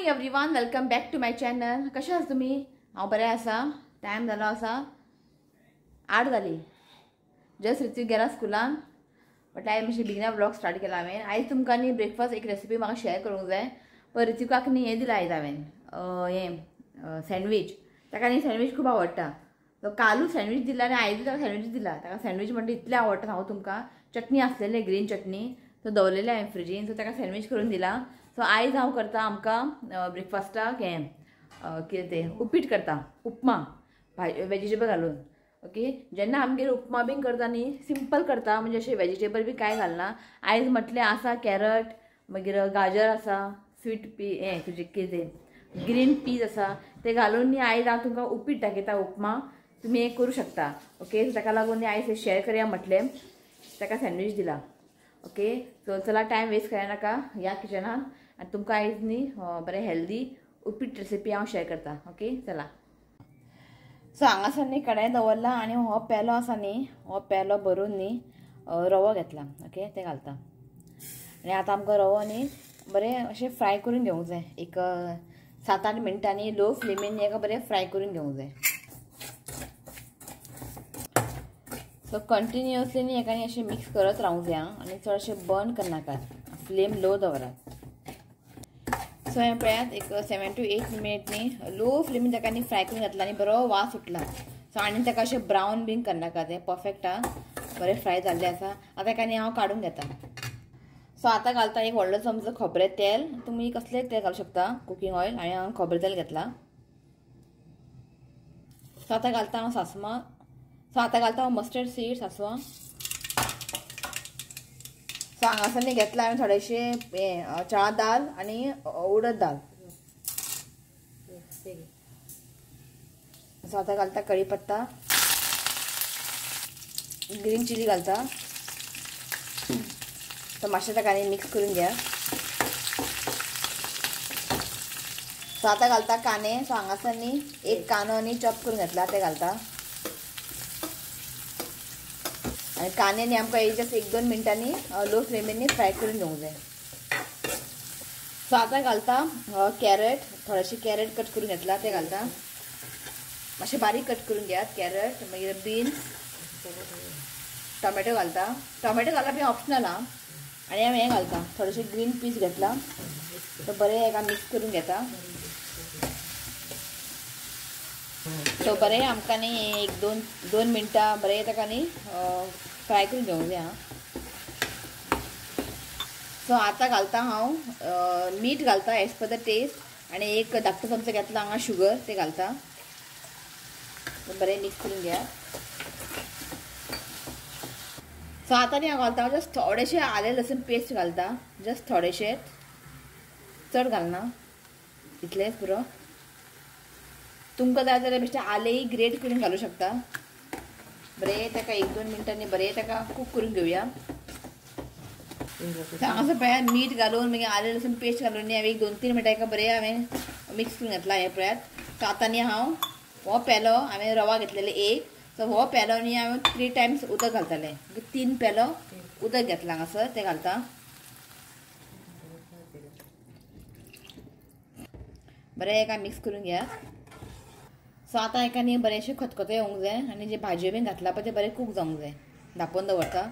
Morning everyone, welcome back to my channel. कशे आसा तुम्ही? हांव बरें आसा. टायम जालो आसा 8 जाली. जस्ट ऋतू गेला स्कुलान. बट आयज मातशें बिगिनर व्लॉग स्टार्ट केला हांवें. आयज तुमकां न्ही ब्रेकफास्ट एक रेसिपी म्हाका शेअर करूंक जाय. पण ऋतुकाक न्ही हें दिलां आयज हांवें सँडवीच. ताका न्ही सँडवीच खूब आवडटा. तो कालूच सँडवीच दिला आनी आयजूय ताका सँडवीच दिला. ताका सँडवीच म्हणटा इतलें आवडटा हांव तुमकां. चटणी आसलेले ग्रीन चटणी तो दवरलेले हांवें फ्रिजीन. सो ताका सँडवीच करून दिला. सो आयज हांव करता आमकां ब्रेकफास्टाक हें कितें तें उपीट करता. उपमा वेजिटेबल घालून. ओके. जेन्ना आमगेर उपमा बीन करता न्ही सिंपल करता, म्हणजे अशें वेजिटेबल बी कांय घालना. आयज म्हटलें आसा कॅरट, मागीर गाजर आसा, स्वीट पी हें तुजें कितें ग्रीन पीज आसा ते घालून न्ही आयज हांव तुमकां उपीट दाखयता. उपमा तुमी हें करूं शकता. ओके. सो ताका लागून न्ही आयज शेअर करया म्हटलें. ताका सँडवीच दिला. ओके. सो चला टायम वेस्ट करानाका ह्या किचनान आनी तुमकां आयज न्ही बरें हेल्दी उपीट रेसिपी हांव शेअर करता. ओके. चला. सो हांगासर न्ही कडाय दवरला आनी हो पेलो आसा न्ही, हो पेलो भरून न्ही रवो घेतला. ओके. ते घालता आनी आतां आमकां रवो न्ही बरें अशें फ्राय करून घेवंक जाय. एक 7-8 मिनटांनी लो फ्लेमीन हेका बरें फ्राय करून घेवंक जाय. सो कंटिन्युअसली न्ही हेका अशें मिक्स करत रावंक जाय आनी चड अशें बर्न करनाकात. फ्लेम लो दवरात. सो हें पळयात एक 7 to 8 मिनिट न्ही लो फ्लेमीन ताका न्ही फ्राय करून घातला आनी बरो वास सुटला. सो आनी ताका अशें ब्रावन बीन करनाकात. हें परफेक्ट हा. बरें फ्राय जाल्लें आसा. आतां ताका न्ही हांव काडून घेता. सो आतां घालता एक व्हडलो चमचो खोबरें तेल. तुमी कसलेंय तेल घालूं शकता, कुकिंग ऑयल. हांवें खोबरें तेल घेतला. सो आतां घालता हांव सासवां. सो आतां घालता हांव मस्टर्ड सीड्स सासवां. सो हांगासर न्ही घेतला हांवें थोडेशे हें चणा दाल आनी उडद दाल. सो आतां घालता कढीपत्ता, ग्रीन चिली घालता. सो मातशें ताका न्ही मिक्स करून घ्या. सो आतां घालता कांदे. सो हांगासर न्ही एक कांदो न्ही चॉप करून घेतला ते घालता. आनी कांदे न्ही आमकां जस्ट 1-2 मिनटांनी लो फ्लेमीन न्ही फ्राय करून घेवंक जाय. सो आतां घालता कॅरट. थोडेशे कॅरट कट करून घेतला ते घालता. मातशें बारीक कट करून घेयात कॅरट. मागीर बीन्स, टोमॅटो घालता. टोमॅटो घालप हें ऑप्शनल हा. आनी हांवें हें घालता थोडेशे ग्रीन पीस घेतला. तो बरें हेका मिक्स करून घेता. सो बरें आमकां न्ही 1-2 मिनटां बरें ताका न्ही फ्राय करून घेवंक जाय. सो आतां घालता हांव मीठ घालता एज पर द टेस्ट. आनी एक धाकटो चमचो घेतला हांगा शुगर ते घालता. बरें मिक्स करून घ्या. सो आतां न्ही हांव घालता जस्ट थोडेशे आलें लसूण पेस्ट घालता. जस्ट थोडेशे, चड घालना, इतलेंच पुरो. तुमकां जाय जाल्यार बेश्टें आलेंय ग्रेट करून घालूं शकता. बरें ताका 1-2 मिनटांनी बरें ताका कूक करून घेवया. हांगासर पळयात मीठ घालून मागीर आलें लसूण पेस्ट घालून न्ही हांवें 1-2-3 मिनटां हेका बरें हांवें मिक्स करून घेतला. हें पळयात. सो आतां न्ही हांव हो पेलो हांवें रवा घेतलेले एक. सो हो पेलो न्ही हांवें 3 टायम्स उदक घालतालें. 3 पेलो उदक घेतला हांगासर ते घालता. बरें हेका मिक्स करून घ्या. सो आतां हेका न्ही बरेंशें खतखतो येवंक जाय आनी जे भाजयो बीन घातला पळय ते बरें कूक जावंक जाय. धांपोवन दवरता.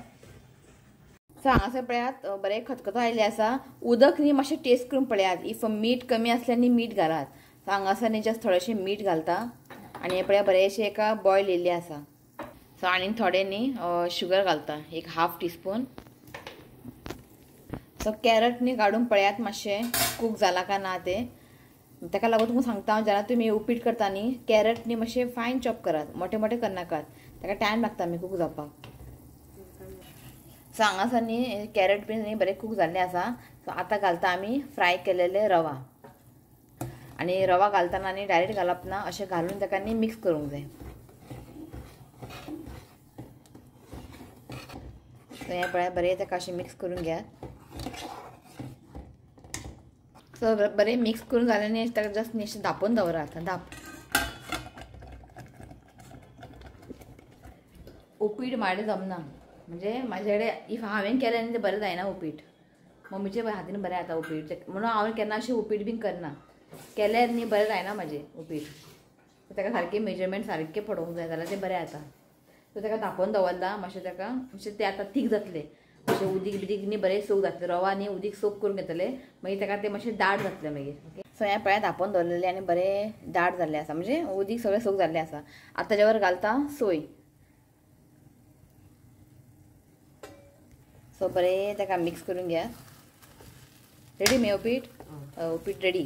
सो हांगासर पळयात बरें खतखतो आयिल्लें आसा. उदक न्ही मातशें टेस्ट करून पळयात. इफ मीठ कमी आसल्यार न्ही मीठ घालात. सो हांगासर न्ही जस्ट थोडेशें मीठ घालता. आनी हें पळया बरेंशें हेका बॉयल येयल्लें आसा. सो आनी थोडें न्ही शुगर घालता एक 1/2 टीस्पून. सो कॅरट न्ही काडून पळयात मातशें कूक जाला काय ना तें. ताका लागून तुमकां सांगता जेन्ना तुमी उपीट करता न्ही कॅरट न्ही मातशें फायन चॉप करात. मोठे मोठे करनाकात. ताका टायम लागता न्ही कूक जावपाक. सो हांगासर न्ही कॅरट बीन न्ही बरें कूक जाल्लें आसा. सो आतां घालता आमी फ्राय केलेले रवा. आनी रवा घालतना न्ही डायरेक्ट घालप ना, अशें घालून ताका न्ही मिक्स करूंक जाय. सो हें पळयात बरें ताका अशें मिक्स करून घेयात. सो बरें मिक्स करून जालें न्ही ताका जस्ट न्ही धांपोवन दवरात. उपीट माडे जमना. म्हणजे म्हाजे कडेन इफ हांवें केलें न्ही तें बरें जायना उपीट. मम्मीचे हातीन बरें जाता उपीट. म्हणून हांवें केन्ना अशें उपीट बीन करना. केल्यार न्ही बरें जायना म्हाजें उपीट. सो ताका सारकें मेजरमेंट सारकें पडोवंक जाय जाल्यार तें बरें जाता. सो ताका धांपोवन दवरला मातशें ताका मातशें तें आतां थीक जातलें. मातशें उदीक बिदीक न्ही बरें सोक जातलें. रवा न्ही उदीक सोक करून घेतलें मागीर ताका तें मातशें दाट जातलें मागीर. ओके सो हें पळय धांपोवन दवरलेलें आनी बरें दाट जाल्लें आसा म्हणजे उदीक सगळें सोक जाल्लें आसा. आतां ताच्या वर घालता सोय. सो बरें ताका मिक्स करून घ्या. रेडी मगे उपीट? उपीट रेडी.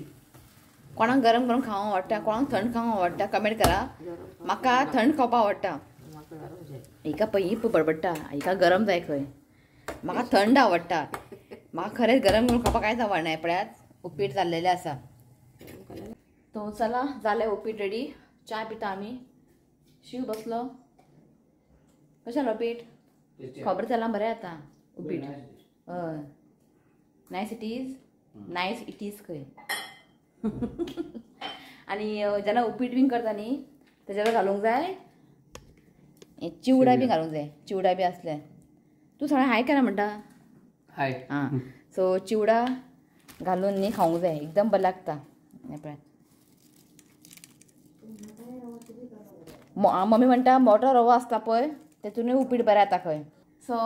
कोणाक गरम गरम खावंक आवडटा, कोणाक थंड खावंक आवडटा कमेंट करा. म्हाका थंड खावपाक आवडटा. हिका पळय ही बडबडटा, हिका गरम जाय खंय. म्हाका थंड आवडटा. म्हाका खरेंच गरम करून खावपाक कांयच आवडना. पळयात उपीट जाल्लेलें आसा. तो चला जालें उपीट रेडी. च्या पिता आमी. शिव बसलो. कशें जालें उपीट? खबर जालां बरें जाता उपीट. हय nice it is. Nice it is खंय. आनी जेन्ना उपीट बीन करता न्ही तेजेर घालूंक जाय चिवडा बी घालूंक जाय. चिवडा बी आसले. तूं सगळें हाय केला म्हणटा. हाय. हां सो चिवडा घालून न्ही खावंक जाय. एकदम बरें लागता. पळय मम्मी म्हणटा मोठो रवो आसता पळय तेतूनय उपीट बरें जाता खंय. सो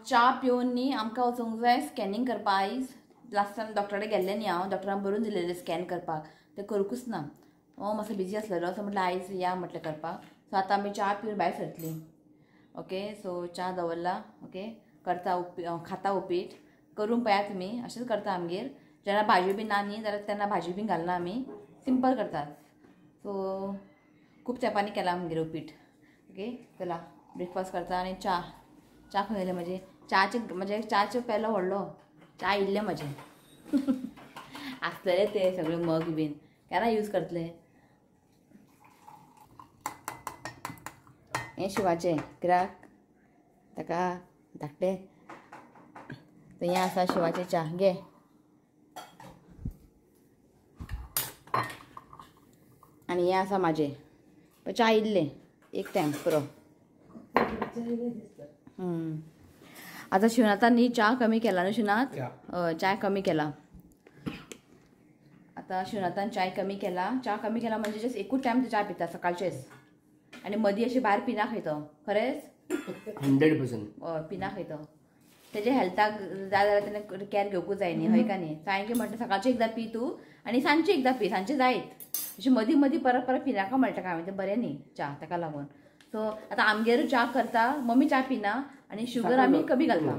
च्या पिवन न्ही आमकां वचूंक जाय स्कॅनिंग करपाक. आयज लास्ट टायम डॉक्टरा कडेन गेल्लें न्ही हांव. डॉक्टरान बरोवन दिलेलें स्कॅन करपाक. तें करूंकूच ना. हो मातसो बिजी आसलेलो सो म्हटलें आयज या म्हटलें करपाक. सो आतां आमी च्या पिवन भायर सरतलीं. ओके सो च्या दवरला. ओके करता खाता उपीट करून पळया तुमी. अशेंच करता आमगेर. जेन्ना भाजी बी ना न्ही जाल्यार तेन्ना भाजी बी घालना आमी. सिंपल करतात. सो खूब तेंपांनी केलां आमगेर उपीट. ओके चला ब्रेकफास्ट करता आनी च्या खंय गेलें म्हजें च्याचें च्याचो पेलो व्हडलो. च्या इल्लें म्हजें. आसतलें तें सगळें मग बीन केन्ना यूज करतलें. हें शिवाचें कित्याक ताका धाकटें. हें आसा शिवाचें च्या घे. आनी हें आसा म्हाजें पण च्या इल्लें एक टायम पुरो. आतां शिवनाथान न्ही च्या कमी केला न्हू शिवनाथ. च्या कमी केला. आतां शिवनाथान च्या कमी केला. च्या कमी केला म्हणजे जस्ट एकूच टायम तो च्या पिता सकाळचेच. आनी मदीं अशें भायर पिना खंय तो. खरेंच 100% पिना खंय तो. तेजे हेल्थाक जाय जाल्यार तेणें कॅर घेवकूच जाय न्ही हय का न्ही. हांवें म्हणटा सकाळचें एकदां पी तूं आनी सांजचें एकदां पी. सांजचें जायत अशें मदीं मदीं परत परत पिनाका म्हणटा हांवें. तें बरें न्ही च्या ताका लागून. सो आतां आमगेर च्या करता मम्मी च्या पिना आनी शुगर आमी कमी घालता.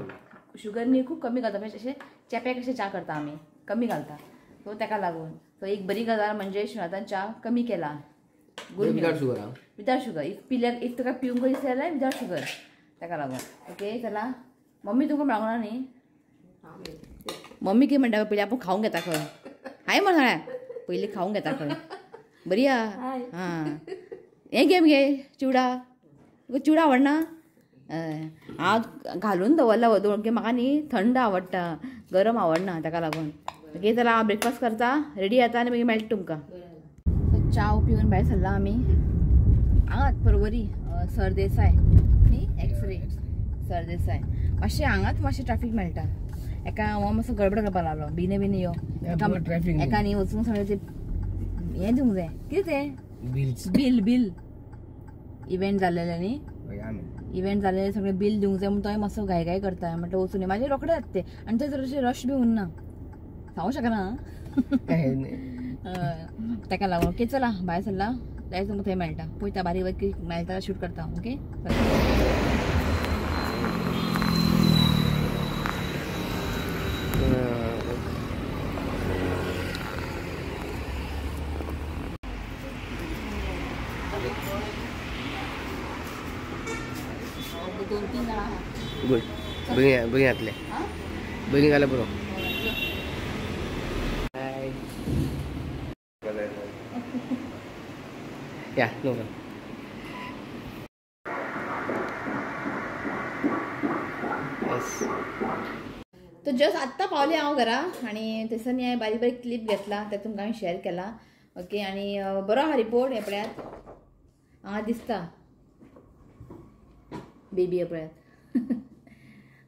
शुगर न्ही खूब कमी घालता. अशें चेप्याक अशें च्या करता आमी कमी घालता. सो ताका लागून सो एक बरी गजाल म्हणजे शिवनाथान च्या कमी केला. Without sugar. इफ तुका पिवंक दिसलें जाल्यार विदाउट शुगर. ताका लागून. ओके चला मम्मी तुमकां मेळोंक ना न्ही. मम्मी कितें म्हणटा पयलीं आपूण खावंक घेता खंय. हाय म्हण सगळ्या पयलीं खावंक घेता खंय. बरी आहा. हां हें घे मगे चिवडा. तुका चिवडा आवडना. हांव घालून दवरला वदून की म्हाका न्ही थंड आवडटा गरम आवडना ताका लागून. ओके चला हांव ब्रेकफास्ट करता रेडी जाता आनी मागीर मेळटा तुमकां. च्या पिवन भायर सरला आमी. हांगाच परवरी सरदेसाय न्ही एक्सरे सरदेसाय. मातशें हांगाच मातशें ट्रॅफीक मेळटा. एका हांव मातसो गडबड करपाक लागलो बेगीन बेगीन यो. एका न्ही वचून सगळें तें हें दिवंक जाय. कितें तें बील इव्हेंट जाल्लेलें न्ही. इव्हेंट जाल्लेलें सगळें बील दिवंक जाय म्हणून तो मातसो घाय करता. म्हटल्यार वचून म्हाजें रोखडें जाता तें. आनी थंय तर अशें रश बी उरना. सांगूंक शकना ताका लागून. ओके चला भायर सरला जायत तुमकां थंय मेळटा. पळयता बारीक बारीक मेळटा शूट करता. ओके दोन-तीन जाणां आहा. गुड बेगीन जातलें. बेगीन जाल्यार पुरो. या नो प्रॉब्लेम. तो जस्ट आत्ता पावलें हांव घरा आनी थंयसर न्ही हांवें बारीक बारीक क्लिप घेतला ते तुमकां हांवें शेअर केला. ओके आनी बरो आहा रिपोर्ट. हे पळयात हांगा दिसता बेबी. हे पळयात.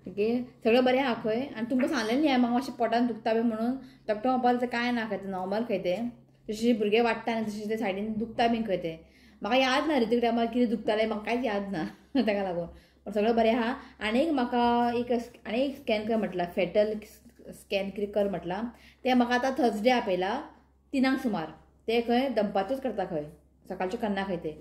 ओके सगळें बरें आहा खंय. आनी तुमकां सांगलें न्ही हांवें म्हाका मातशें पोटान दुखता बी म्हणून. डॉक्टर म्हणपाक लागलो कांय ना खंय तें नॉर्मल खंय तें. जशे भुरगे वाडटा आनी तशें ते सायडीन दुखता बीन खंय ते म्हाका याद ना ऋतीक टायमार कितें दुखतालें म्हाका कांयच याद ना ताका लागून पण सगळें बरें आहा आनीक म्हाका एक स्कॅन कर म्हटला फेटल स्कॅन कितें कर म्हटला ते म्हाका आतां थर्सडे आपयला 3 सुमार ते खंय दंपात्योच करता खंय सकाळचे करना खंय ते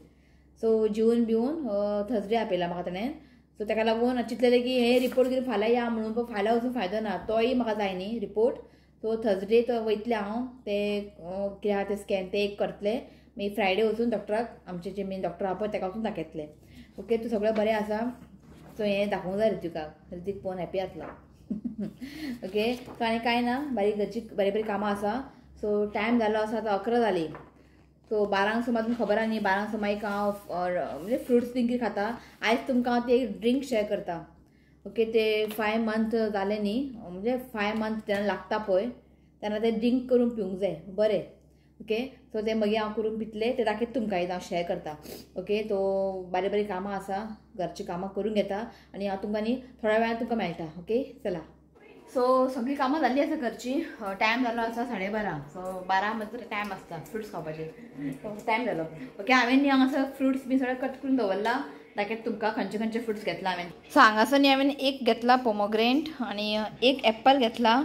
सो जेवन बिवन थर्सडे आपयला म्हाका ताणें सो ताका लागून चिंतलेलें की हे रिपोर्ट कितें फाल्यां या म्हणून पण फाल्यां वचून फायदो ना तोय म्हाका जाय न्ही रिपोर्ट सो थर्सडे तो वयतलें हांव ते कितें आहा ते स्कॅन ते एक करतलें मागीर फ्रायडे वचून डॉक्टराक आमचे जे मेन डॉक्टर आहा पळय ताका वचून दाखयतलें ओके तूं सगळें बरें आसा सो हें दाखोवंक जाय ऋतिकाक पळोवन हॅपी जातलो ओके सो आनी कांय ना बारीक घरची बरी कामां आसा सो टायम जालो आसा आतां 11 जाली सो 12 सुमार तुमकां खबर आहा न्ही 12 सुमार हांव म्हणजे फ्रुट्स बीन कितें खाता आयज तुमकां हांव ते एक ड्रिंक शेअर करता ओके ते 5 मंथ जाले न्ही म्हणजे 5 मंथ जेन्ना लागता पळय तेन्ना ते ड्रिंक करून पिवंक जाय बरें ओके सो ते मागीर हांव करून पितलें ते दाखयता तुमकां हांव शेअर करता ओके तो बरी कामां आसा घरची कामां करून घेता आनी हांव तुमकां न्ही थोड्या वेळान तुमकां मेळटा ओके चला सो सगळी कामां जाल्ली आसा घरची टायम जालो आसा 12:30 सो 12 म्हणल्यार टायम आसता फ्रुट्स खावपाचे टायम जालो ओके हांवें न्ही हांगासर फ्रुट्स बी सगळें कट करून दवरला दाखयता तुमकां खंयचे फ्रुट्स घेतला हांवें सो हांगासर न्ही हांवें एक घेतला पोमोग्रेनेट आनी एक एप्पल घेतला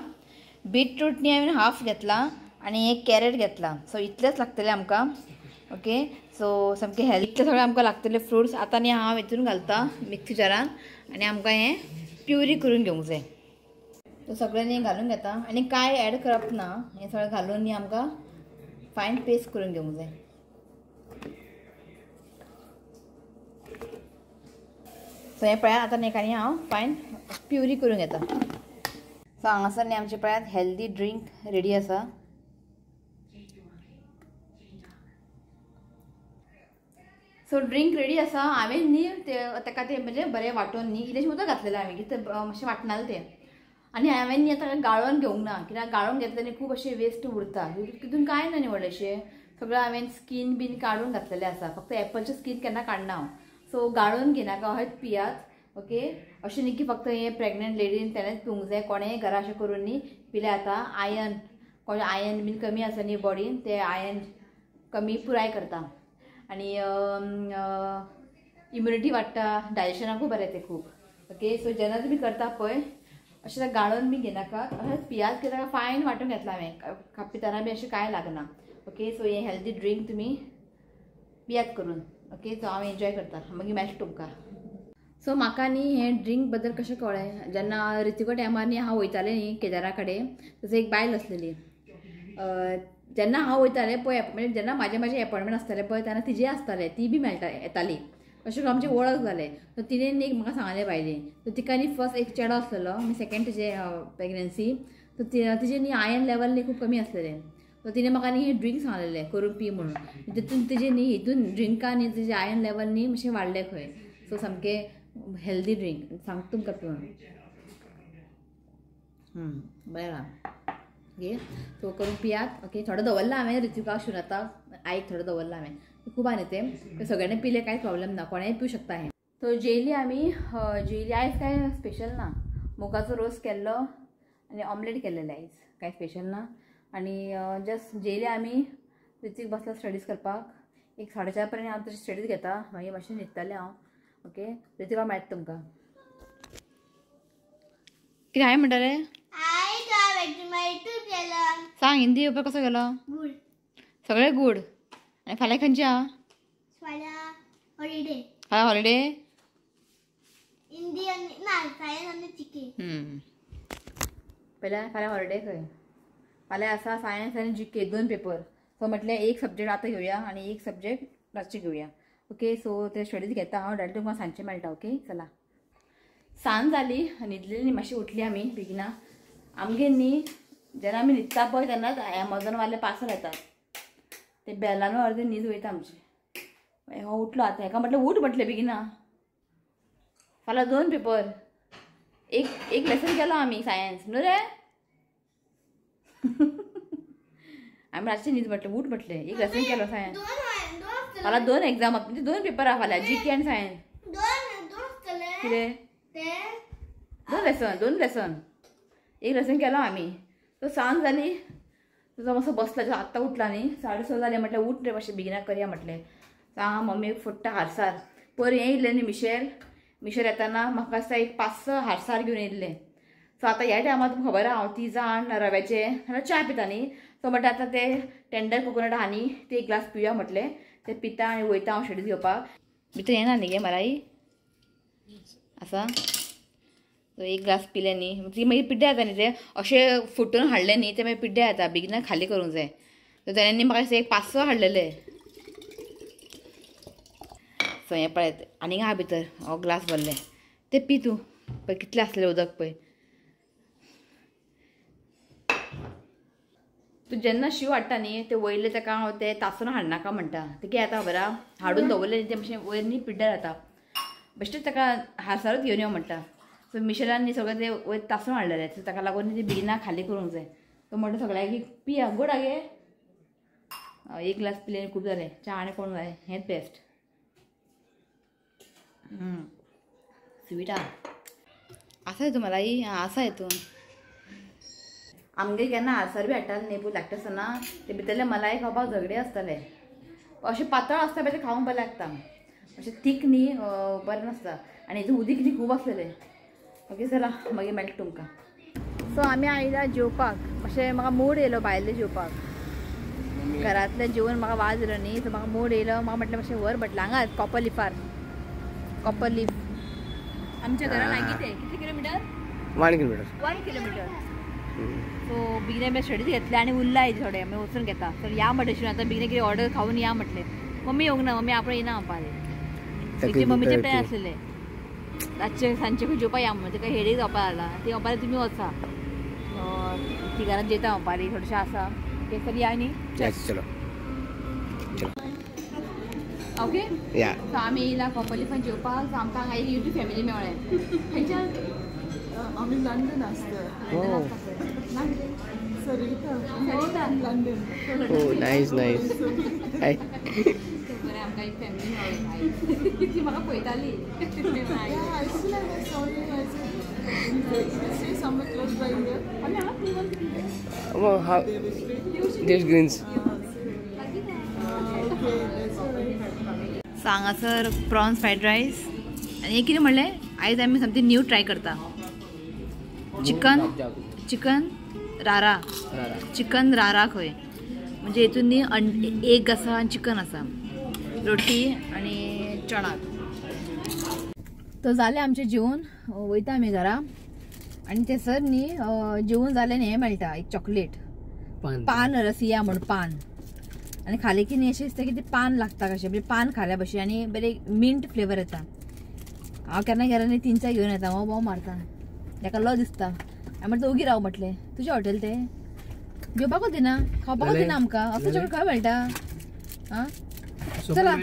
बीटरूट न्ही हांवें हाफ घेतला आनी एक कॅरेट घेतला सो इतलेच लागतले आमकां ओके सो सामके हेल्थ सगळें आमकां लागतले फ्रुट्स आतां न्ही हांव हितून घालता मिक्सी जारान आनी आमकां हें प्युरी करून घेवंक जाय तो सगळें न्ही घालून घेता आनी कांय ॲड करप ना हें सगळें घालून न्ही आमकां फायन पेस्ट करून घेवंक जाय सो हें पळयात आतां नेकांनी हांव फायन प्युरी करून घेता सो हांगासर न्ही आमचे पळयात हेल्दी ड्रिंक रेडी आसा सो ड्रिंक रेडी आसा हांवें न्ही ताका ते म्हणजे बरें वांटून न्ही इल्लेशें उदक घातलेलें हांवें कितें मातशें वांटनालें तें आनी हांवें न्ही आतां गाळोन घेवंक ना कित्याक गाळोन घेतलें न्ही खूब अशें वेस्ट उरता तितून कांय ना न्ही व्हडलेशें सगळें हांवें स्कीन बीन काडून घातलेलें आसा फक्त एप्पलचें स्कीन केन्ना काडना हांव सो गाळोन घेनाका अशेंच पियात ओके अशें न्ही की फक्त हें प्रेग्नंट लेडीन तेणेंच पिवंक जाय कोणेंय घरा अशें करून न्ही पिल्यार आतां आयर्न बीन कमी आसा न्ही बॉडीन ते आयर्न कमी पुराय करता आनी इम्युनिटी वाडटा डायजेशनाकूय बरें तें खूब ओके सो जेन्ना तुमी करता पळय अशें गाळोन बी घेनाकात अशेंच पियात कित्याक फायन वांटून घेतला हांवें पितना बी अशें कांय लागना ओके सो हें हेल्दी ड्रिंक तुमी पियात करून ओके सो हांव एन्जॉय करता मागीर मेळटा तुमकां सो म्हाका न्ही हें ड्रिंक बद्दल कशें कळ्ळें जेन्ना ऋतिको टायमार न्ही हांव वयतालें न्ही केदारा कडेन तसो एक बायल आसलेली जेन्ना हांव वयतालें पळय म्हणजे जेन्ना म्हाजें एपॉयंटमेंट आसतालें पळय तेन्ना तिजें आसतालें ती बी येताली अशें करून आमची वळख जालें सो तिणें न्ही म्हाका सांगलें बायलेन सो तिका न्ही फर्स्ट एक चेडो आसलेलो आनी सेकेंड तिजें प्रेग्नन्सी सो तिजें न्ही आयर्न लेवल न्ही खूब कमी आसलेलें सो तिणें म्हाका न्ही ड्रिंक सांगलेलें करून पी म्हणून तितून तिजें न्ही हितून ड्रिंकान न्ही तिजें आयर्न लेवल न्ही मातशें वाडलें खंय सो सामकें हेल्दी ड्रिंक सांगता तुमकां पिवन बरें आहा ओके सो करून पियात ओके थोडो दवरला हांवें ऋतुकाक शुनाताक आईक थोडो दवरला हांवें खूब आनी ते सगळ्यांनी पिले कांय प्रॉब्लेम ना कोणेंय पिवं शकता हें सो जेयली आमी जेयली आयज कांय स्पेशल ना मुगाचो रोस केल्लो आनी ऑमलेट केल्लेलें आयज कांय स्पेशल ना आनी जस्ट जेयली आमी ऋतीक बसला स्टडीज करपाक एक 4:30 पर्यंत हांव तशी स्टडीज घेता मागीर मातशें न्हिदतालें हांव ओके ऋतिका मेळटा तुमकां कितें हांवें म्हणटालें सांग हिंदी पेपर कसो गेलो सगळें गूड आनी फाल्यां खंयची आहा फाल्यां हॉलिडे फाल्यां हॉलिडे खंय फाल्यां आसा सायन्स आनी जीके 2 पेपर सो म्हटल्यार एक सब्जेक्ट आतां घेवया आनी एक सब्जेक्ट रातची घेवया ओके सो ते स्टडीज घेता हांव डायरेक्ट तुमकां सांजचें मेळटा ओके चला सांज जाली न्हिदलेली न्ही मातशी उठली आमी बेगिना आमगेर न्ही जेन्ना आमी न्हिदता पळय तेन्नाच एमेझॉनवाले पार्सल येतात ते बेलानूय अर्दें न्हीद वयता आमचें हो उठलो आतां हेका म्हटलें उठ म्हटलें बेगिना फाल्यां 2 पेपर एक लेसन केलो आमी सायन्स न्हू रे आमी रातचें न्हीद म्हटलें उठ म्हटलें एक लेसन केलो सायन्स फाल्यां 2 एग्जाम म्हणजे 2 पेपर आहा फाल्यां जीके आनी सायन्स कितें 2 लेसन एक लेसन केलो आमी सो सांज जाली तुझा मस्त बसला जो आत्ता उठला न्ही 6:30 जाले म्हटलं उठ रे मातशें बेगिना करया म्हटलें. सांग मम्मी फोडटा हारसार. पर हें येयल्लें न्ही मिशेल येताना म्हाका दिसता एक 5-6 हारसार घेवन येयल्ले. सो आतां ह्या टायमार तुमकां खबर आहा हांव ती जाण रव्याचे नाल्यार च्या पिता न्ही. सो म्हटलें आतां ते टेंडर कोकोनट आहा न्ही ते एक ग्लास पिवया म्हटलें. ते पिता आनी वयता हांव शेड्यूल घेवपाक. भितर येना न्ही गे मराई आसा. सो एक ग्लास पिले न्ही ती मागीर पिड्ड्यार जाता न्ही ते अशें फुटून हाडले न्ही ते मागीर पिड्ड्यार जाता बेगिना खाली करूंक जाय. सो तेण्यांनी म्हाका दिसता एक 5-6 हाडलेले. सो हें पळयत आनीक आहा भितर हो ग्लास भरले ते पी तूं पळय कितलें आसलें उदक पळय. तूं जेन्ना शीव हाडटा न्ही ते वयले ताका हांव ते तासून हाडनाका म्हणटा. ते कितें जाता खबर आहा हाडून दवरले न्ही ते मातशें वयर न्ही पिड्ड्यार जाता. बेश्टेच ताका हारसारूच घेवन यो म्हणटा. सो मिशेलान न्ही सगळें ते वयर तासून हाडलेले सो ताका लागून ती बेगिना खाली करूंक जाय. तो म्हणटा सगळ्यांक की पिया गोड आगे एक ग्लास पिले खूब जालें. च्या आनी कोण जाय हेंच बेस्ट. स्वीट आसा हितून मलाई आसा हितून. आमगे केन्ना हारसार बी हाडटाले न्ही पळय धाकटे आसतना ते भितरले मलाई खावपाक झगडे आसताले. अशें पातळ आसता पळय ते खावंक बरें लागता. अशें थीक न्ही बरें नासता. आनी हितून उदीक न्ही खूब आसलेलें. ओके चला मागीर मेळटा तुमकां. सो आमी आयला जेवपाक. मातशें म्हाका मूड येयलो भायले जेवपाक. घरांतलें जेवण म्हाका वाज येयलो न्ही सो म्हाका मूड येयलो. म्हाका म्हटलें मातशें व्हर म्हटलें हांगाच कॉपर लिफार. कॉपर लीफ आमच्या घरा लागीं ते कितले किलोमिटर 1 किलोमिटर. सो बेगिना मी शेड्यूल घेतले आनी उरलाय थोडे मागीर वचून घेता. तर या म्हटलें आतां बेगिना कितें ऑर्डर खावन या म्हटलें. मम्मी येवंक ना मम्मी आपण येना म्हणपाक. तेचे मम्मीचे प्लॅन आसलेले रातचे सांजचे खंय जेवपाक या म्हणून तेका हेडेक जावपाक लागला. ती म्हणपाक तुमी वचा ती घरांत जेता म्हणपाक थोडेशें आसा ते तरी या न्ही. चलो ओके सो आमी येयला कॉपर लिफान जेवपाक. सो आमकां हांगा एक युट्यूब फॅमिली मेळ्ळें. खंयच्यान आमी लंडन आसता. सरिता लंडन. ओ नाईस हाय. बरें आमकां एक फॅमिली मेळ्ळी. ती म्हाका पळयताली. सो हांगासर प्रॉन्स फ्रायड रायस आनी एक कितें म्हणलें आयज आमी समथींग न्यू ट्राय करता. चिकन रारा खंय म्हणजे हितून न्ही एग आसा आनी चिकन आसा रोटी आनी चणाक. तो जालें आमचें जेवण वयता आमी घरा. आनी थंयसर न्ही जेवण जालें न्ही हें मेळटा एक चॉकलेट पान रसिया म्हण पान. आनी खालें की न्ही अशें दिसता की तें पान लागता कशें म्हणजे पान खाल्या भशेन आनी बरें मिंट फ्लेवर येता. हांव केन्ना गेल्यार न्ही 3-4 घेवन येता. हो बोव मारता ताका लो दिसता. हांवें म्हटलें ओगी राव म्हटलें तुजें हॉटेल तें जेवपाकूच दिना खावपाकूच दिना आमकां. असो चॉकलेट खंय मेळटा आं. चला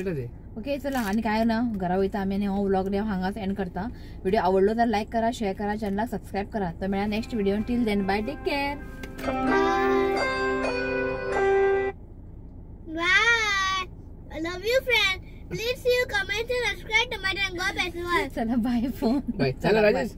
ओके चला आनी काय ना घरा वयता आमी आनी हो व्लॉग न्ही हांगाच एंड करता. व्हिडिओ आवडलो जाल्यार लायक करा शेअर करा चॅनलाक सबस्क्रायब करा. तर मेळ्या next video. Till then bye take care. Bye. I love you, friend. Please see you comment and subscribe to my channel. God bless you all. चला बाय फोन. चला राजेश.